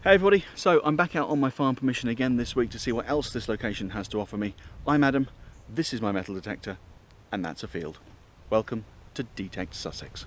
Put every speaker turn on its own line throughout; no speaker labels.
Hey everybody, so I'm back out on my farm permission again this week to see what else this location has to offer me. I'm Adam, this is my metal detector, and that's a field. Welcome to D-Tekt Sussex.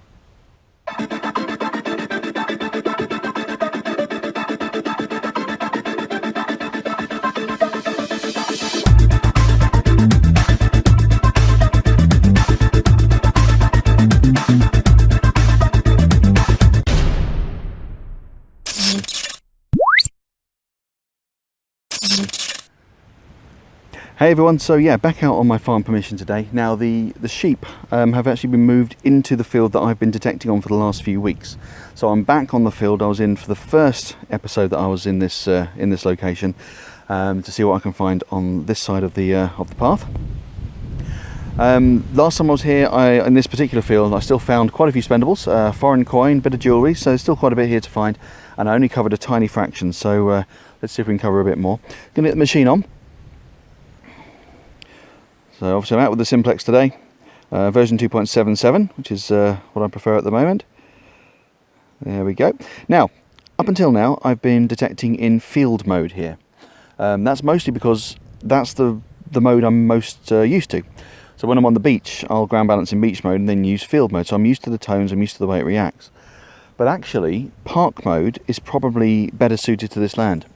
Hey everyone, so yeah, back out on my farm permission today. Now the sheep have actually been moved into the field that I've been detecting on for the last few weeks. So I'm back on the field I was in for the first episode that I was in this location to see what I can find on this side of the path. Last time I was here, in this particular field, I still found quite a few spendables, foreign coin, bit of jewellery, so there's still quite a bit here to find, and I only covered a tiny fraction, so let's see if we can cover a bit more. Gonna get the machine on. So obviously I'm out with the Simplex today, version 2.77, which is what I prefer at the moment. There we go. Now, up until now, I've been detecting in field mode here. That's mostly because that's the mode I'm most used to. So when I'm on the beach, I'll ground balance in beach mode and then use field mode. So I'm used to the tones, I'm used to the way it reacts. But actually, park mode is probably better suited to this land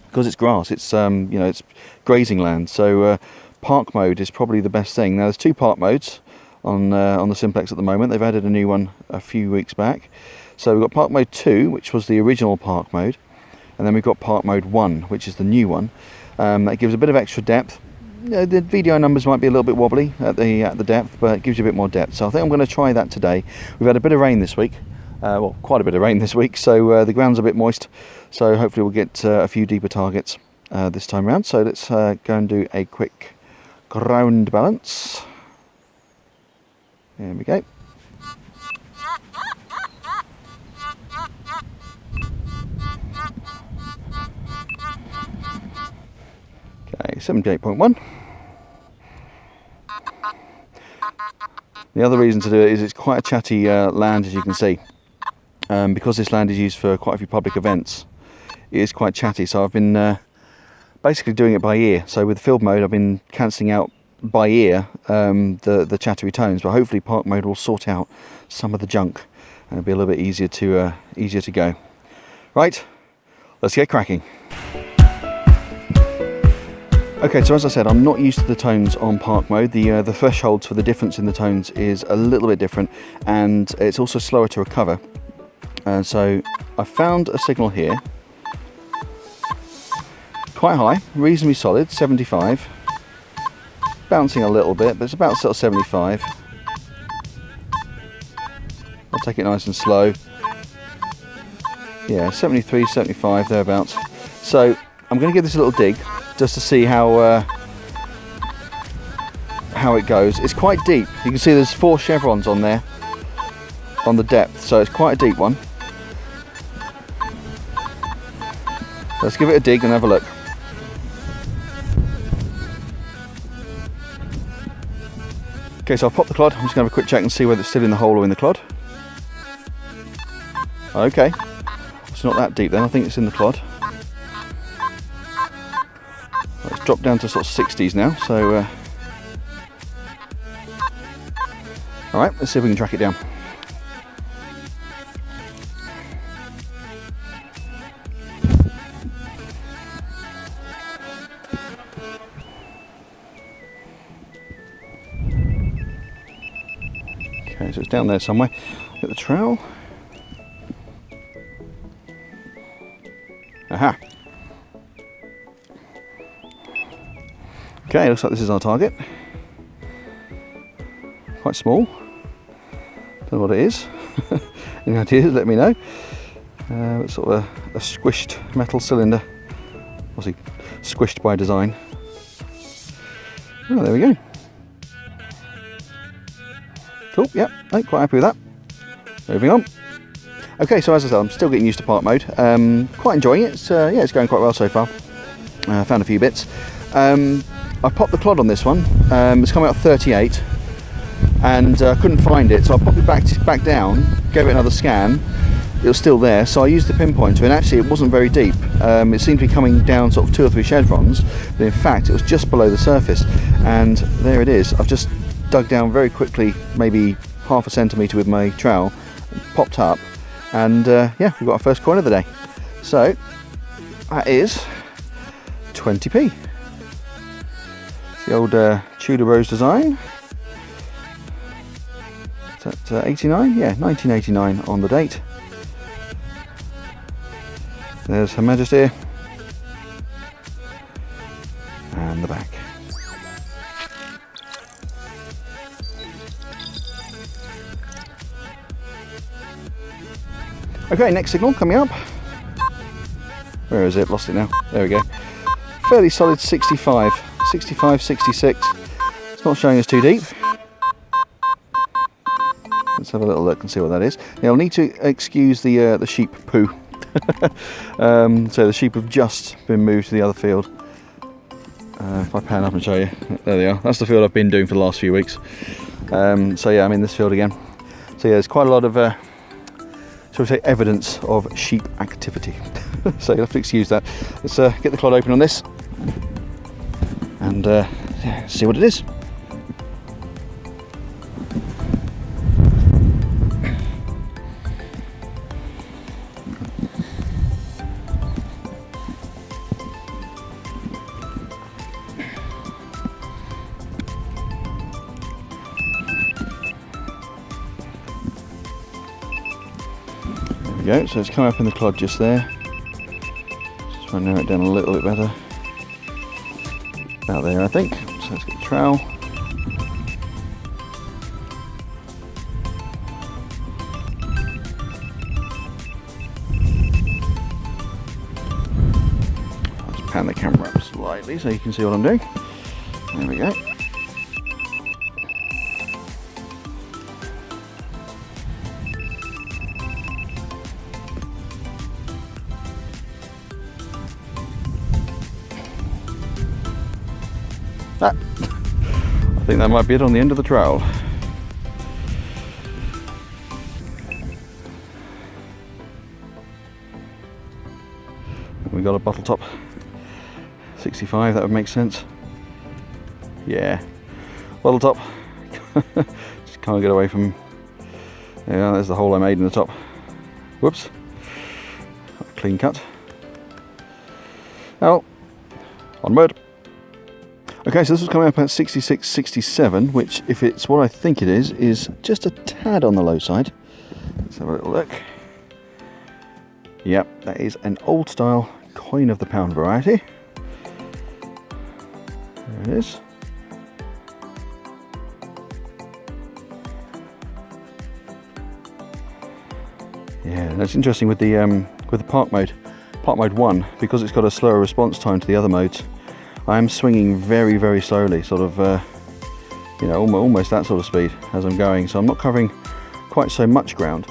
because it's grass. It's it's grazing land. So park mode is probably the best thing. Now there's two park modes on the Simplex at the moment. They've added a new one a few weeks back. So we've got park mode 2, which was the original park mode, and then we've got park mode 1, which is the new one. That gives a bit of extra depth. The video numbers might be a little bit wobbly at the depth, but it gives you a bit more depth. So I think I'm going to try that today. We've had a bit of rain this week, well, quite a bit of rain this week, so the ground's a bit moist. So hopefully we'll get a few deeper targets this time around. So let's go and do a quick ground balance. There we go. Okay, 78.1. The other reason to do it is it's quite a chatty land, as you can see. Because this land is used for quite a few public events, it is quite chatty, so I've been basically doing it by ear. So with field mode I've been cancelling out by ear the chattery tones, but hopefully park mode will sort out some of the junk and it'll be a little bit easier to go. Right, let's get cracking. Okay, so as I said, I'm not used to the tones on park mode. The thresholds for the difference in the tones is a little bit different, and it's also slower to recover. So I found a signal here. Quite high, reasonably solid, 75. Bouncing a little bit, but it's about sort of 75. I'll take it nice and slow. Yeah, 73, 75, thereabouts. So I'm going to give this a little dig just to see how it goes. It's quite deep. You can see there's 4 chevrons on there on the depth, so it's quite a deep one. Let's give it a dig and have a look. Okay, so I've popped the clod. I'm just going to have a quick check and see whether it's still in the hole or in the clod. Okay, it's not that deep then. I think it's in the clod. It's dropped down to sort of 60s now, so alright, let's see if we can track it down. Okay, so it's down there somewhere. Get the trowel. Aha! Okay, looks like this is our target. Quite small. Don't know what it is. Any ideas, let me know. It's sort of a squished metal cylinder. Obviously squished by design. Oh, there we go. Cool, yep, I'm quite happy with that. Moving on. Okay, so as I said, I'm still getting used to park mode. Quite enjoying it. Yeah, it's going quite well so far. Found a few bits. I've popped the clod on this one. It's coming out 38, and couldn't find it, so I popped it back down, gave it another scan, it was still there, so I used the pinpointer, and actually it wasn't very deep. It seemed to be coming down sort of 2 or 3 chevrons, but in fact it was just below the surface, and there it is. I've just dug down very quickly, maybe half a centimetre with my trowel, popped up, and yeah, we've got our first coin of the day. So that is 20p. It's the old Tudor Rose design. Is that 89? Yeah, 1989 on the date. There's Her Majesty. And the back. Okay, next signal coming up. Where is it? Lost it now. There we go. Fairly solid 65, 66. It's not showing us too deep. Let's have a little look and see what that is. Now, I'll need to excuse the sheep poo. So the sheep have just been moved to the other field. If I pan up and show you, there they are. That's the field I've been doing for the last few weeks. So yeah, I'm in this field again. So yeah, there's quite a lot of, shall we say, evidence of sheep activity. So you'll have to excuse that. Let's get the clod open on this and yeah, see what it is. Go. So it's come up in the clod just there. Just try and narrow it down a little bit better. About there, I think. So let's get the trowel. I'll just pan the camera up slightly so you can see what I'm doing. There we go. Ah, I think that might be it on the end of the trowel. We got a bottle top 65, that would make sense. Yeah, bottle top. Just can't get away from. Yeah, there's the hole I made in the top. Whoops. Clean cut. Oh, onward. Okay, so this was coming up at 66, 67, which, if it's what I think it is just a tad on the low side. Let's have a little look. Yep, that is an old style coin of the pound variety. There it is. Yeah, that's interesting with the park mode 1, because it's got a slower response time to the other modes. I am swinging very, very slowly, sort of, you know, almost that sort of speed as I'm going. So I'm not covering quite so much ground,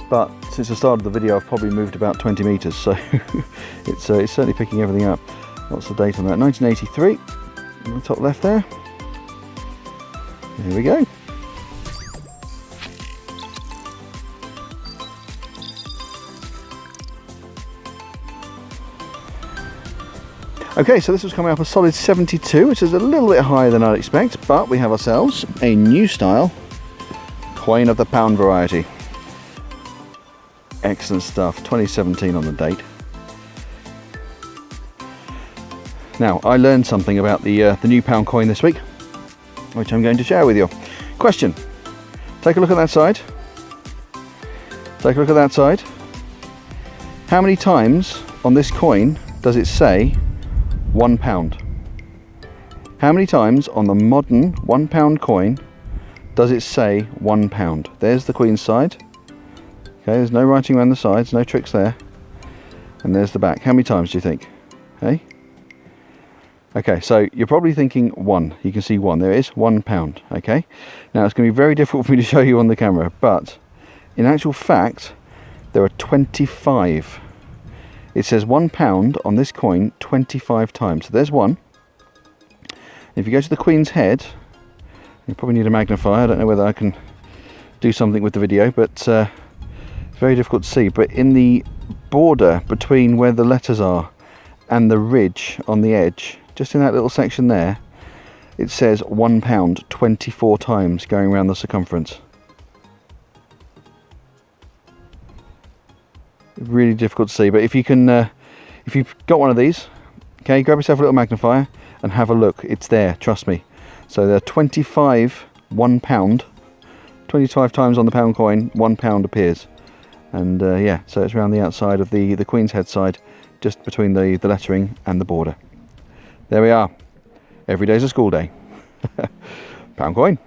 but since the start of the video, I've probably moved about 20 meters. So it's certainly picking everything up. What's the date on that? 1983, in the top left there. There we go. Okay, so this was coming up a solid 72, which is a little bit higher than I'd expect, but we have ourselves a new style coin of the pound variety. Excellent stuff, 2017 on the date. Now, I learned something about the new pound coin this week, which I'm going to share with you. Question, take a look at that side. Take a look at that side. How many times on this coin does it say £1? How many times on the modern £1 coin does it say £1? There's the Queen's side. Okay, there's no writing around the sides, no tricks there. And there's the back. How many times do you think? Hey? Okay, so you're probably thinking 1. You can see 1. There it is, £1. Okay. Now it's going to be very difficult for me to show you on the camera, but in actual fact, there are 25. It says £1 on this coin 25 times. So there's 1. If you go to the Queen's head, you probably need a magnifier. I don't know whether I can do something with the video, but very difficult to see, but in the border between where the letters are and the ridge on the edge, just in that little section there, it says £1 24 times going around the circumference. Really difficult to see, but if you can, if you've got one of these, okay, grab yourself a little magnifier and have a look. It's there, trust me. So there are 25 £1, 25 times on the pound coin, £1 appears. And yeah, so it's around the outside of the Queen's Head side, just between the lettering and the border. There we are. Every day's a school day. Pound coin.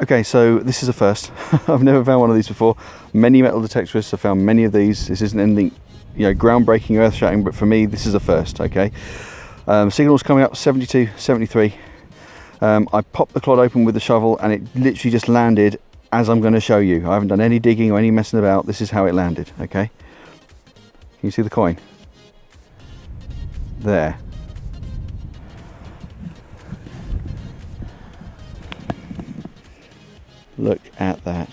Okay, so this is a first. I've never found one of these before. Many metal detectorists have found many of these. This isn't anything, you know, groundbreaking or earth-shattering, but for me, this is a first. Okay, signal's coming up 72, 73. I popped the clod open with the shovel, and it literally just landed as I'm going to show you. I haven't done any digging or any messing about. This is how it landed. Okay, can you see the coin there? Look at that.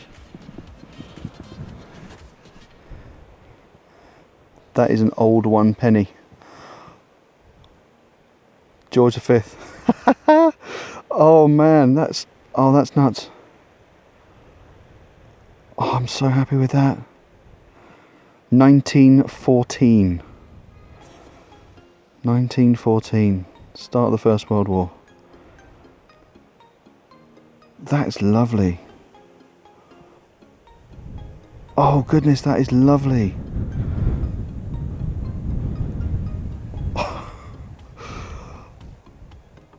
That is an old 1 penny. George V. Oh man, that's nuts. Oh, I'm so happy with that. 1914. 1914. Start of the First World War. That is lovely. Oh goodness, that is lovely.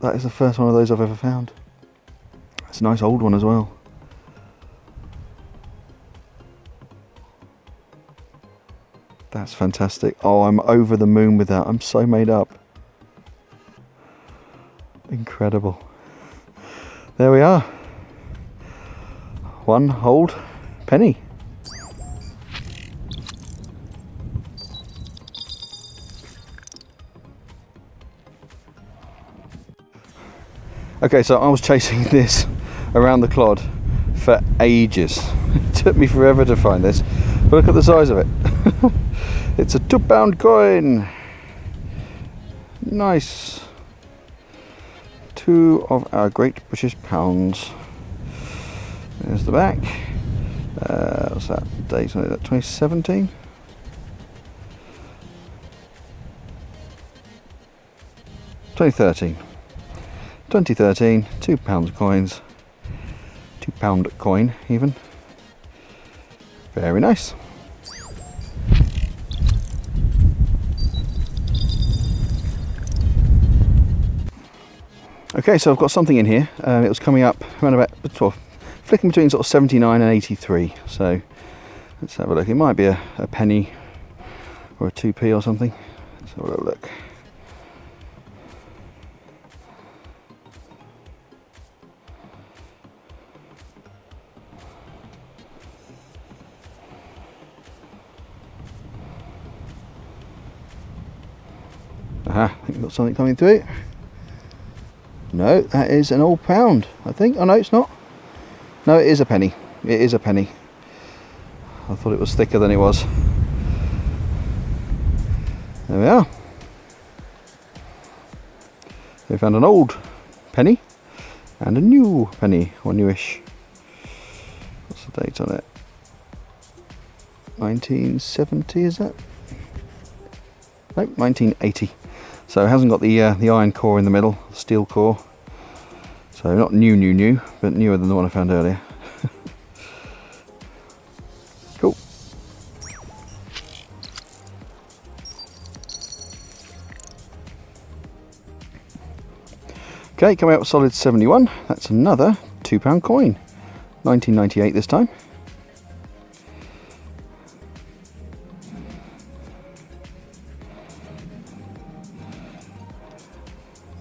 That is the first one of those I've ever found. It's a nice old one as well. That's fantastic. Oh, I'm over the moon with that. I'm so made up. Incredible. There we are. One old penny. Okay, so I was chasing this around the clod for ages. It took me forever to find this. But look at the size of it. It's a £2 coin. Nice. 2 of our great British pounds. There's the back. What's that date on it? 2017? £2013, £2 coins, £2 coin even. Very nice. Okay, so I've got something in here. It was coming up around about flicking between sort of 79 and 83. So let's have a look. It might be a penny or a 2p or something. Let's have a little look. Aha, I think we've got something coming through. No, that is an old pound, I think. Oh no, it's not. No, it is a penny. It is a penny. I thought it was thicker than it was. There we are. We found an old penny and a new penny, or newish. What's the date on it? 1970, is that? Nope, 1980. So it hasn't got the iron core in the middle, steel core. So not new, but newer than the one I found earlier. Cool. Okay, coming out with solid 71. That's another £2 coin. 1998 this time.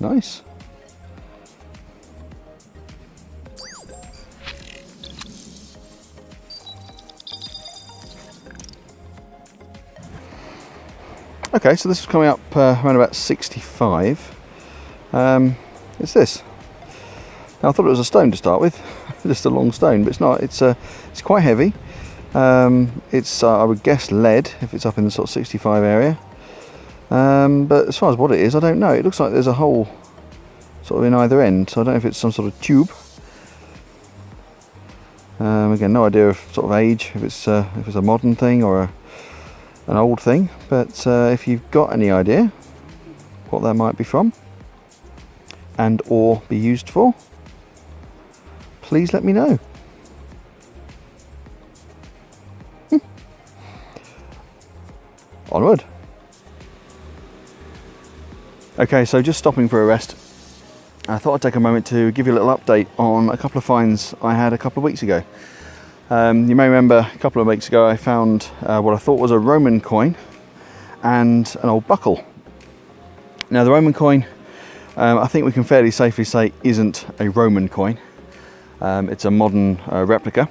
Nice. Okay, so this is coming up around about 65. It's this. Now, I thought it was a stone to start with, just a long stone, but it's not. It's quite heavy. It's I would guess lead if it's up in the sort of 65 area. But as far as what it is, I don't know. It looks like there's a hole sort of in either end, so I don't know if it's some sort of tube. Again, no idea of sort of age, if it's a modern thing or an old thing. But if you've got any idea what that might be from and or be used for, please let me know. Onward. Okay, so just stopping for a rest. I thought I'd take a moment to give you a little update on a couple of finds I had a couple of weeks ago. You may remember a couple of weeks ago I found what I thought was a Roman coin and an old buckle. Now the Roman coin, I think we can fairly safely say isn't a Roman coin. It's a modern replica,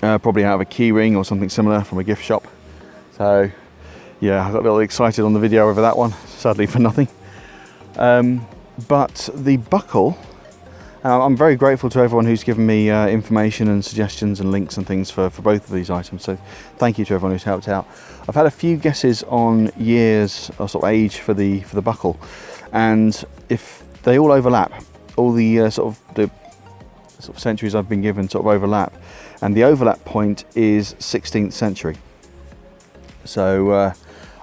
probably out of a key ring or something similar from a gift shop. So yeah, I got a little excited on the video over that one, sadly for nothing. But the buckle, I'm very grateful to everyone who's given me information and suggestions and links and things for both of these items, so thank you to everyone who's helped out. I've had a few guesses on years or sort of age for the buckle, and if they all overlap, all the sort of centuries I've been given sort of overlap, and the overlap point is 16th century. So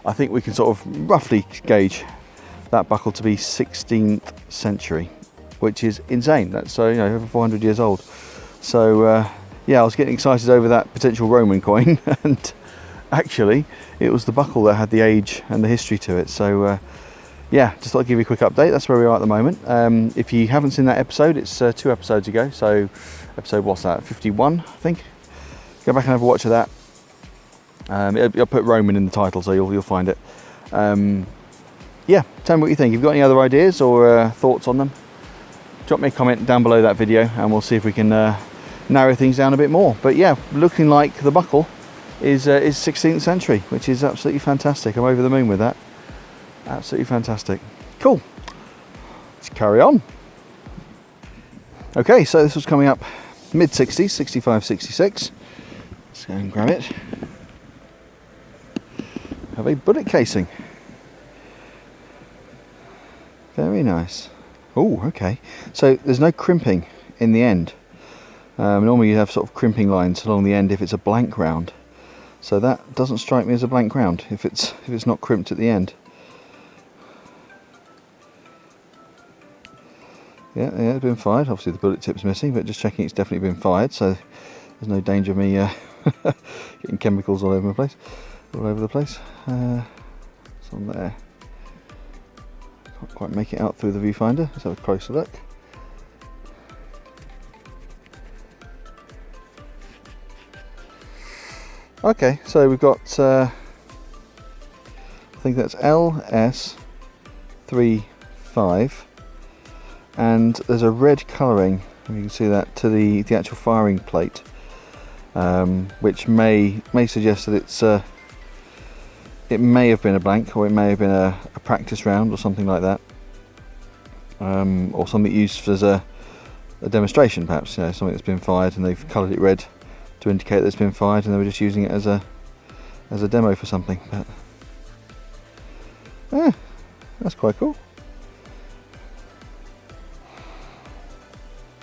I think we can sort of roughly gauge that buckle to be 16th century, which is insane. That's over 400 years old. So yeah, I was getting excited over that potential Roman coin, and actually it was the buckle that had the age and the history to it. So yeah, just thought I'd give you a quick update. That's where we are at the moment. If you haven't seen that episode, it's 2 episodes ago. So episode, what's that, 51 I think. Go back and have a watch of that. I'll put Roman in the title, so you'll find it. Yeah, tell me what you think. If you've got any other ideas or thoughts on them, drop me a comment down below that video and we'll see if we can narrow things down a bit more. But yeah, looking like the buckle is 16th century, which is absolutely fantastic. I'm over the moon with that. Absolutely fantastic. Cool. Let's carry on. Okay, so this was coming up mid-60s, 65, 66. Let's go and grab it. Have a bullet casing. Very nice. Oh, okay. So there's no crimping in the end. Normally you have sort of crimping lines along the end if it's a blank round. So that doesn't strike me as a blank round if it's not crimped at the end. Yeah, it's been fired. Obviously the bullet tip's missing, but just checking it's definitely been fired. So there's no danger of me getting chemicals all over the place. It's on there. Can't quite make it out through the viewfinder. Let's have a closer look. Okay, so we've got I think that's LS35, and there's a red colouring, you can see that, to the actual firing plate, which may suggest that it's it may have been a blank, or it may have been a practice round or something like that, or something used as a demonstration, perhaps, something that's been fired and they've coloured it red to indicate that it's been fired, and they were just using it as a demo for something. But yeah, that's quite cool.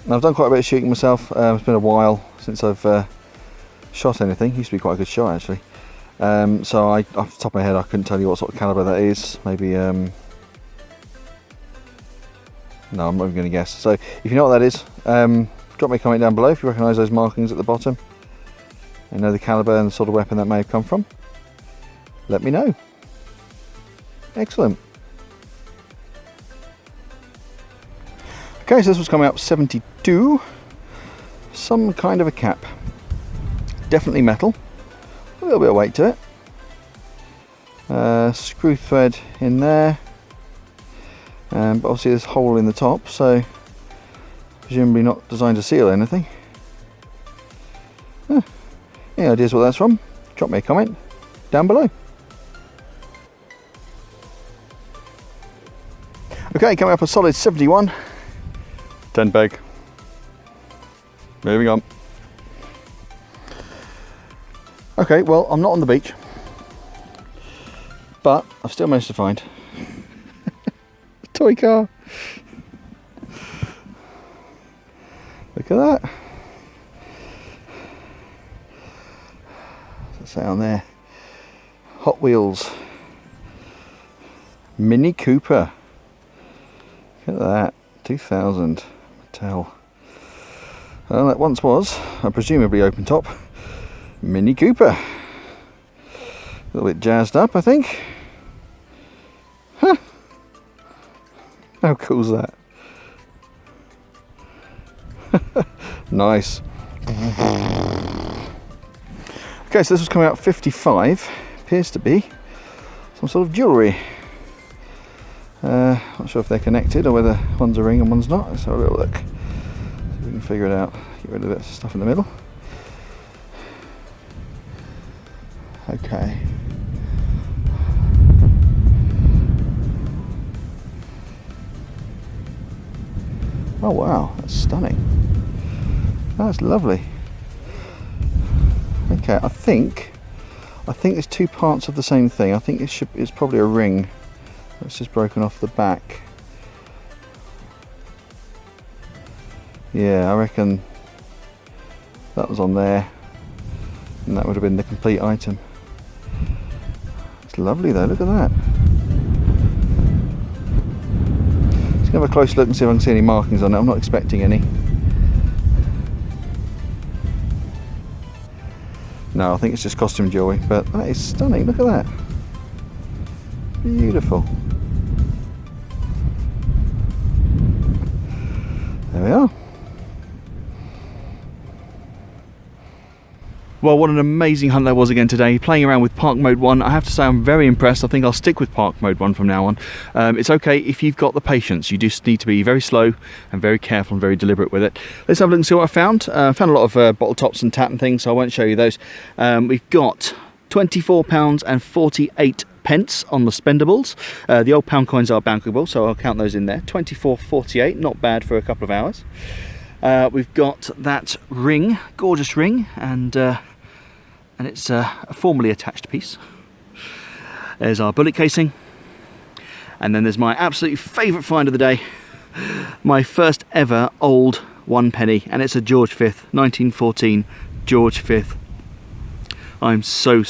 Now, I've done quite a bit of shooting myself. It's been a while since I've shot anything. Used to be quite a good shot, actually. So off the top of my head I couldn't tell you what sort of calibre that is. Maybe no, I'm not even going to guess. So if you know what that is, drop me a comment down below if you recognise those markings at the bottom and know the calibre and the sort of weapon that may have come from. Let me know. Excellent. Okay, so this was coming up 72. Some kind of a cap. Definitely metal. A little bit of weight to it. Screw thread in there, but obviously there's a hole in the top, so presumably not designed to seal anything. Any ideas what that's from? Drop me a comment down below. Okay, coming up a solid 71. 10 peg. Moving on. Okay, well, I'm not on the beach, but I've still managed to find a toy car. Look at that. What's it say on there? Hot Wheels. Mini Cooper. Look at that. 2000. Mattel. Well, that once was a presumably open top Mini Cooper. A little bit jazzed up, I think. Huh. How cool is that? Nice. Okay, so this was coming out 55. Appears to be some sort of jewellery. Not sure if they're connected or whether one's a ring and one's not. Let's have a little look. See if we can figure it out. Get rid of that stuff in the middle. Okay. Oh wow, that's stunning. That's lovely. Okay, I think there's two parts of the same thing. I think it's probably a ring that's just broken off the back. Yeah, I reckon that was on there, and that would have been the complete item. It's lovely though, look at that. Let's have a close look and see if I can see any markings on it. I'm not expecting any. No, I think it's just costume jewellery, but that is stunning, look at that. Beautiful. There we are. Well, what an amazing hunt that was again today, playing around with Park Mode 1. I have to say I'm very impressed. I think I'll stick with Park Mode 1 from now on. It's okay if you've got the patience. You just need to be very slow and very careful and very deliberate with it. Let's have a look and see what I found. I found a lot of bottle tops and tat and things, so I won't show you those. We've got £24.48 on the spendables. The old pound coins are bankable, so I'll count those in there. 24.48, not bad for a couple of hours. We've got that ring, gorgeous ring, and it's a formally attached piece. There's our bullet casing, and then there's my absolute favourite find of the day, my first ever old 1 penny, and it's a George V, 1914 George V. I'm so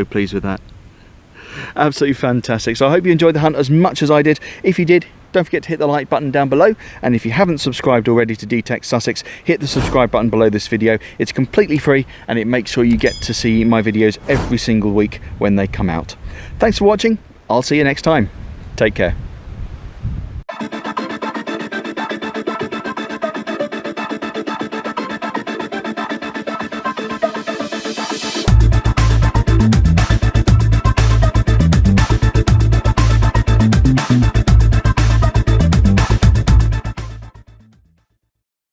pleased with that. Absolutely fantastic. So I hope you enjoyed the hunt as much as I did. If you did, don't forget to hit the like button down below, and if you haven't subscribed already to D-Tekt Sussex, hit the subscribe button below this video. It's completely free and it makes sure you get to see my videos every single week when they come out. Thanks for watching. I'll see you next time. Take care.